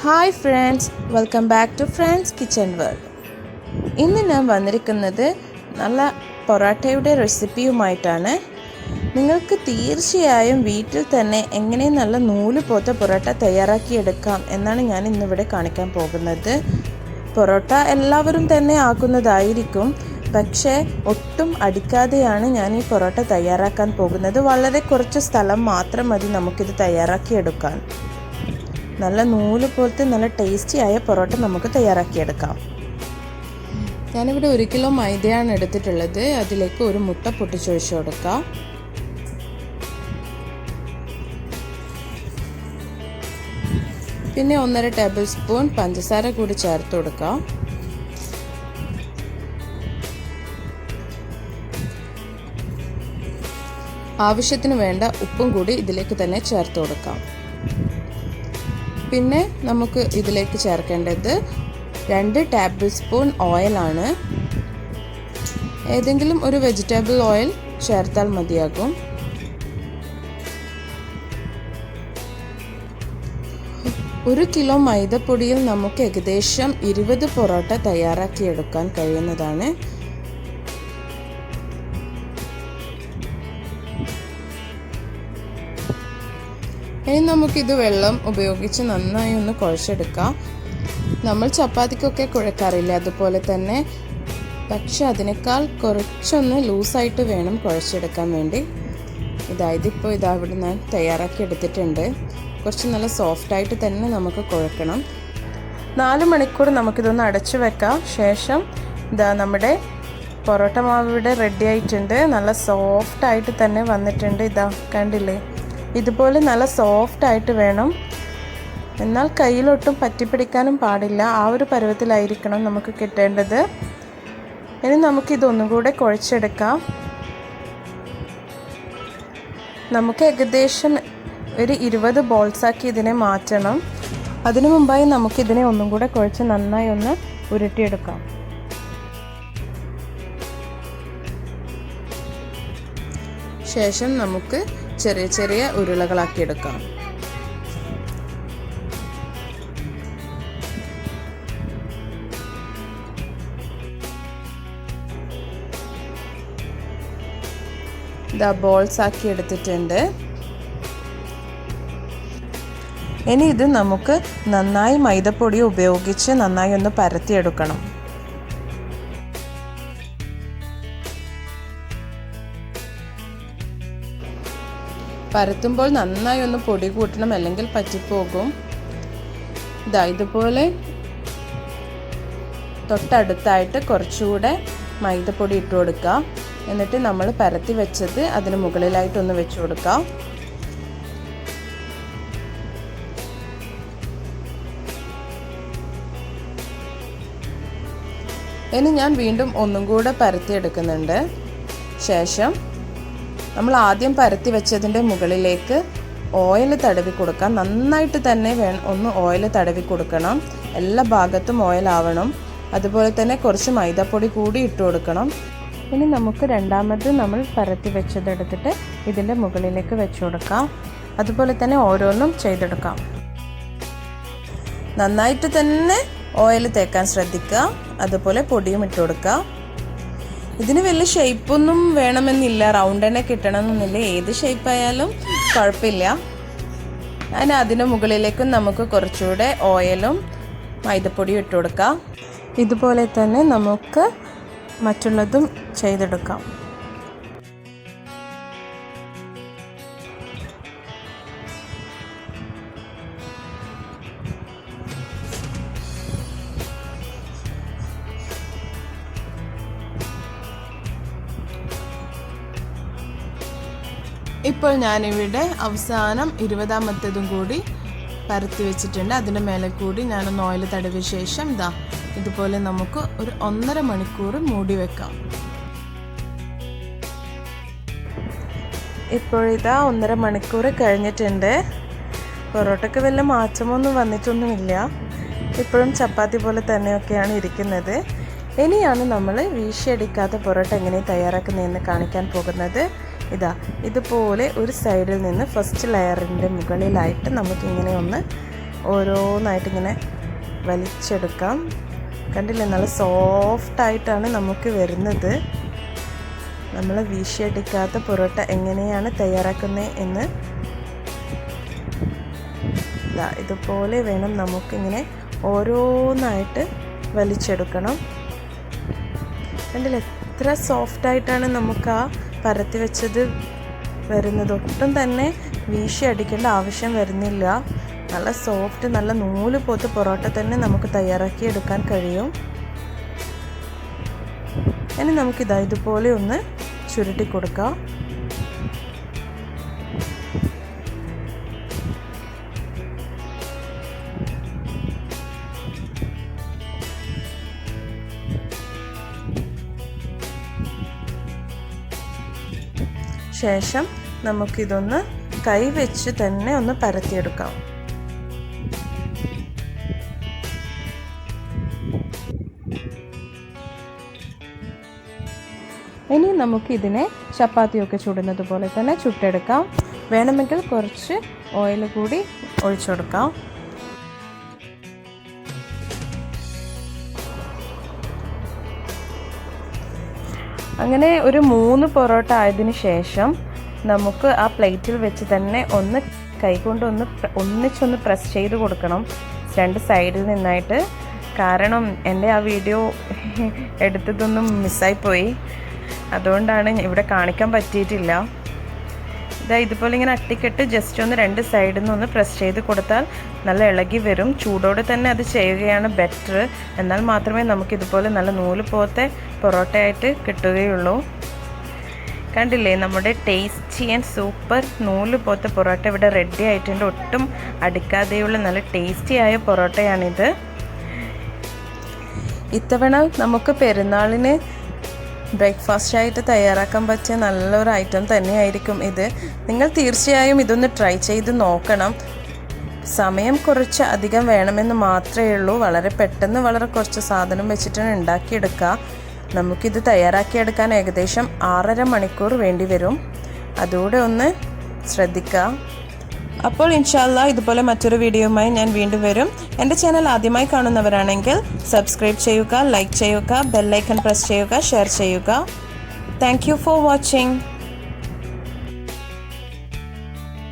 Hi friends, welcome back to friends kitchen world. ഇന്ന് ഞാൻ വന്നിരിക്കുന്നത് നല്ല പൊറോട്ടയുടെ റെസിപ്പിയുമായിട്ടാണ്. നിങ്ങൾക്ക് തീർച്ചയായും വീട്ടിൽ തന്നെ എങ്ങനെ നല്ല നൂല് പോലത്തെ പൊറോട്ട തയ്യാറാക്കിയെടുക്കാം എന്നാണ് ഞാൻ ഇന്നിവിടെ കാണിക്കാൻ പോകുന്നത്. പൊറോട്ട എല്ലാവരും തന്നെ ആക്കുന്നതായിരിക്കും, പക്ഷേ ഒട്ടും അടിക്കാതെയാണ് ഞാൻ ഈ പൊറോട്ട തയ്യാറാക്കാൻ പോകുന്നത്. വളരെ കുറച്ച് സ്ഥലം മാത്രം മതി നമുക്കിത് തയ്യാറാക്കിയെടുക്കാൻ. നല്ല നൂല് പോലത്തെ നല്ല ടേസ്റ്റിയായ പൊറോട്ട നമുക്ക് തയ്യാറാക്കിയെടുക്കാം. ഞാനിവിടെ 1 കിലോ മൈദയാണ് എടുത്തിട്ടുള്ളത്. അതിലേക്ക് ഒരു മുട്ട പൊട്ടിച്ചൊഴിച്ച് കൊടുക്കാം. പിന്നെ 1.5 ടേബിൾ സ്പൂൺ പഞ്ചസാര കൂടി ചേർത്ത് കൊടുക്കാം. ആവശ്യത്തിന് വേണ്ട ഉപ്പും കൂടി ഇതിലേക്ക് തന്നെ ചേർത്ത് കൊടുക്കാം. പിന്നെ നമുക്ക് ഇതിലേക്ക് ചേർക്കേണ്ടത് 2 ടേബിൾ സ്പൂൺ ഓയിലാണ്. ഏതെങ്കിലും ഒരു വെജിറ്റബിൾ ഓയിൽ ചേർത്താൽ മതിയാകും. ഒരു കിലോ മൈദപ്പൊടിയിൽ നമുക്ക് ഏകദേശം 20 പൊറോട്ട തയ്യാറാക്കിയെടുക്കാൻ കഴിയുന്നതാണ്. ഇനി നമുക്കിത് വെള്ളം ഉപയോഗിച്ച് നന്നായി ഒന്ന് കുഴച്ചെടുക്കാം. നമ്മൾ ചപ്പാത്തിക്കൊക്കെ കുഴക്കാറില്ല, അതുപോലെ തന്നെ, പക്ഷെ അതിനേക്കാൾ കുറച്ചൊന്ന് ലൂസായിട്ട് വേണം കുഴച്ചെടുക്കാൻ വേണ്ടി. ഇതിപ്പോൾ ഇവിടെ ഞാൻ തയ്യാറാക്കി എടുത്തിട്ടുണ്ട്. കുറച്ച് നല്ല സോഫ്റ്റായിട്ട് തന്നെ നമുക്ക് കുഴക്കണം. 4 മണിക്കൂർ നമുക്കിതൊന്ന് അടച്ചു വെക്കാം. ശേഷം നമ്മുടെ പൊറോട്ട മാവ് ഇവിടെ റെഡി ആയിട്ടുണ്ട്. നല്ല സോഫ്റ്റായിട്ട് തന്നെ വന്നിട്ടുണ്ട്. കണ്ടില്ലേ, ഇതുപോലെ നല്ല സോഫ്റ്റായിട്ട് വേണം. എന്നാൽ കയ്യിലൊട്ടും പറ്റിപ്പിടിക്കാനും പാടില്ല. ആ ഒരു പരുവത്തിലായിരിക്കണം നമുക്ക് കിട്ടേണ്ടത്. ഇനി നമുക്കിതൊന്നും കൂടെ കുഴച്ചെടുക്കാം. നമുക്ക് ഏകദേശം ഒരു 20 ബോൾസാക്കി ഇതിനെ മാറ്റണം. അതിനു മുമ്പായി നമുക്കിതിനെ ഒന്നും കൂടെ കുഴച്ച് നന്നായി ഒന്ന് ഉരുട്ടിയെടുക്കാം. ശേഷം നമുക്ക് ചെറിയ ചെറിയ ഉരുളകളാക്കി എടുക്കാം. ബോൾസ് ആക്കി എടുത്തിട്ടുണ്ട്. ഇനി ഇത് നമുക്ക് നന്നായി മൈദപ്പൊടി ഉപയോഗിച്ച് നന്നായി ഒന്ന് പരത്തിയെടുക്കണം. പരത്തുമ്പോൾ നന്നായി ഒന്ന് പൊടി കൂട്ടണം, അല്ലെങ്കിൽ പറ്റിപ്പോകും. ഇതുപോലെ തൊട്ടടുത്തായിട്ട് കുറച്ചുകൂടെ മൈദപ്പൊടി ഇട്ട് കൊടുക്കുക. എന്നിട്ട് നമ്മൾ പരത്തി വെച്ചത് അതിന് മുകളിലായിട്ടൊന്ന് വെച്ച് കൊടുക്കാം. ഇനി ഞാൻ വീണ്ടും ഒന്നും കൂടെ പരത്തിയെടുക്കുന്നുണ്ട്. ശേഷം നമ്മൾ ആദ്യം പരത്തി വെച്ചതിൻ്റെ മുകളിലേക്ക് ഓയിൽ തടവി കൊടുക്കാം. നന്നായിട്ട് തന്നെ ഒന്ന് ഓയിൽ തടവി കൊടുക്കണം. എല്ലാ ഭാഗത്തും ഓയിലാവണം. അതുപോലെ തന്നെ കുറച്ച് മൈദപ്പൊടി കൂടി ഇട്ട് കൊടുക്കണം. ഇനി നമുക്ക് രണ്ടാമത് നമ്മൾ പരത്തി വെച്ചതെടുത്തിട്ട് ഇതിൻ്റെ മുകളിലേക്ക് വെച്ച് കൊടുക്കാം. അതുപോലെ തന്നെ ഓരോന്നും ചെയ്തെടുക്കാം. നന്നായിട്ട് തന്നെ ഓയിൽ തേക്കാൻ ശ്രദ്ധിക്കുക. അതുപോലെ പൊടിയും ഇട്ട് കൊടുക്കുക. ഇതിന് വലിയ ഷേപ്പൊന്നും വേണമെന്നില്ല, റൗണ്ട് തന്നെ കിട്ടണമെന്നില്ല. ഏത് ഷേപ്പായാലും കുഴപ്പമില്ല. അതിന് മുകളിലേക്കും നമുക്ക് കുറച്ചുകൂടെ ഓയിലും മൈദപ്പൊടിയും ഇട്ട് കൊടുക്കാം. ഇതുപോലെ തന്നെ നമുക്ക് മറ്റുള്ളതും ചെയ്തെടുക്കാം. ഇപ്പോൾ ഞാനിവിടെ അവസാനം 20ാമത്തേതും കൂടി പരത്തി വെച്ചിട്ടുണ്ട്. അതിൻ്റെ മേലെ കൂടി ഞാനൊന്ന് ഓയിൽ തടവിയ ശേഷം ഇതുപോലെ നമുക്ക് ഒരു 1.5 മണിക്കൂർ മൂടി വെക്കാം. ഇപ്പോഴിതാ 1.5 മണിക്കൂർ കഴിഞ്ഞിട്ടുണ്ട്. പൊറോട്ടയ്ക്ക് വലിയ മാറ്റമൊന്നും വന്നിട്ടൊന്നുമില്ല. ഇപ്പോഴും ചപ്പാത്തി പോലെ തന്നെയൊക്കെയാണ് ഇരിക്കുന്നത്. ഇനിയാണ് നമ്മൾ വീശിയടിക്കാത്ത പൊറോട്ട എങ്ങനെ തയ്യാറാക്കുന്നതെന്ന് കാണിക്കാൻ പോകുന്നത്. ഇതുപോലെ ഒരു സൈഡിൽ നിന്ന് ഫസ്റ്റ് ലെയറിൻ്റെ മുകളിലായിട്ട് നമുക്കിങ്ങനെ ഒന്ന് ഓരോന്നായിട്ട് ഇങ്ങനെ വലിച്ചെടുക്കാം. കണ്ടില്ലേ, നല്ല സോഫ്റ്റായിട്ടാണ് നമുക്ക് വരുന്നത്. നമ്മൾ വീശിയടിക്കാത്ത പൊറോട്ട എങ്ങനെയാണ് തയ്യാറാക്കുന്നത് എന്ന് ഇതുപോലെ വേണം നമുക്കിങ്ങനെ ഓരോന്നായിട്ട് വലിച്ചെടുക്കണം. കണ്ടില്ലേ, എത്ര സോഫ്റ്റായിട്ടാണ് നമുക്ക് ആ പരത്തി വെച്ചത് വരുന്നത്. ഒട്ടും തന്നെ വീശി അടിക്കേണ്ട ആവശ്യം വരുന്നില്ല. നല്ല സോഫ്റ്റ്, നല്ല നൂല് പോലത്തെ പൊറോട്ട തന്നെ നമുക്ക് തയ്യാറാക്കി എടുക്കാൻ കഴിയും. ഇനി നമുക്കിതാ ഇതുപോലെ ഒന്ന് ചുരുട്ടി കൊടുക്കാം. ശേഷം നമുക്കിതൊന്ന് കൈ വെച്ച് തന്നെ ഒന്ന് പരത്തിയെടുക്കാം. ഇനി നമുക്കിതിനെ ചപ്പാത്തിയൊക്കെ ചുടുന്നത് പോലെ തന്നെ ചുട്ടെടുക്കാം. വേണമെങ്കിൽ കുറച്ച് ഓയിൽ കൂടി ഒഴിച്ചു കൊടുക്കാം. അങ്ങനെ ഒരു 3 പൊറോട്ട ആയതിനു ശേഷം നമുക്ക് ആ പ്ലേറ്റിൽ വെച്ച് തന്നെ ഒന്ന് കൈകൊണ്ട് ഒന്നിച്ചൊന്ന് പ്രസ് ചെയ്ത് കൊടുക്കണം 2 സൈഡിൽ നിന്നായിട്ട്. കാരണം എൻ്റെ ആ വീഡിയോ എടുത്തതൊന്നും മിസ്സായിപ്പോയി, അതുകൊണ്ടാണ് ഇവിടെ കാണിക്കാൻ പറ്റിയിട്ടില്ല. ഇതുപോലെ ഇങ്ങനെ അട്ടിക്കെട്ട് ജസ്റ്റ് ഒന്ന് 2 സൈഡിൽ നിന്ന് പ്രസ് ചെയ്ത് കൊടുത്താൽ നല്ല ഇളകി വരും. ചൂടോടെ തന്നെ അത് ചെയ്യുകയാണ് ബെറ്റർ. എന്നാൽ മാത്രമേ നമുക്കിതുപോലെ നല്ല നൂല് പോലത്തെ പൊറോട്ടയായിട്ട് കിട്ടുകയുള്ളൂ. കണ്ടില്ലേ, നമ്മുടെ ടേസ്റ്റി ആൻഡ് സൂപ്പർ നൂല് പോലത്തെ പൊറോട്ട ഇവിടെ റെഡി ആയിട്ടുണ്ട്. ഒട്ടും അടിക്കാതെയുള്ള നല്ല ടേസ്റ്റി ആയ പൊറോട്ടയാണിത്. ഇത്തവണ നമുക്ക് പെരുന്നാളിന് ബ്രേക്ക്ഫാസ്റ്റായിട്ട് തയ്യാറാക്കാൻ പറ്റിയ നല്ലൊരു ഐറ്റം തന്നെയായിരിക്കും ഇത്. നിങ്ങൾ തീർച്ചയായും ഇതൊന്ന് ട്രൈ ചെയ്ത് നോക്കണം. സമയം കുറച്ച് അധികം വേണമെന്ന് മാത്രമേ ഉള്ളൂ. വളരെ പെട്ടെന്ന് വളരെ കുറച്ച് സാധനം വെച്ചിട്ടാണ് ഉണ്ടാക്കിയെടുക്കുക. നമുക്കിത് തയ്യാറാക്കിയെടുക്കാൻ ഏകദേശം 6.5 മണിക്കൂർ വേണ്ടി വരും. അതുകൂടെ ഒന്ന് ശ്രദ്ധിക്കുക. അപ്പോൾ ഇൻഷാല്ലാ ഇതുപോലെ മറ്റൊരു വീഡിയോയുമായി ഞാൻ വീണ്ടും വരും. എൻ്റെ ചാനൽ ആദ്യമായി കാണുന്നവരാണെങ്കിൽ സബ്സ്ക്രൈബ് ചെയ്യുക, ലൈക്ക് ചെയ്യുക, ബെൽ ഐക്കൺ പ്രസ് ചെയ്യുക, ഷെയർ ചെയ്യുക. Thank you for watching.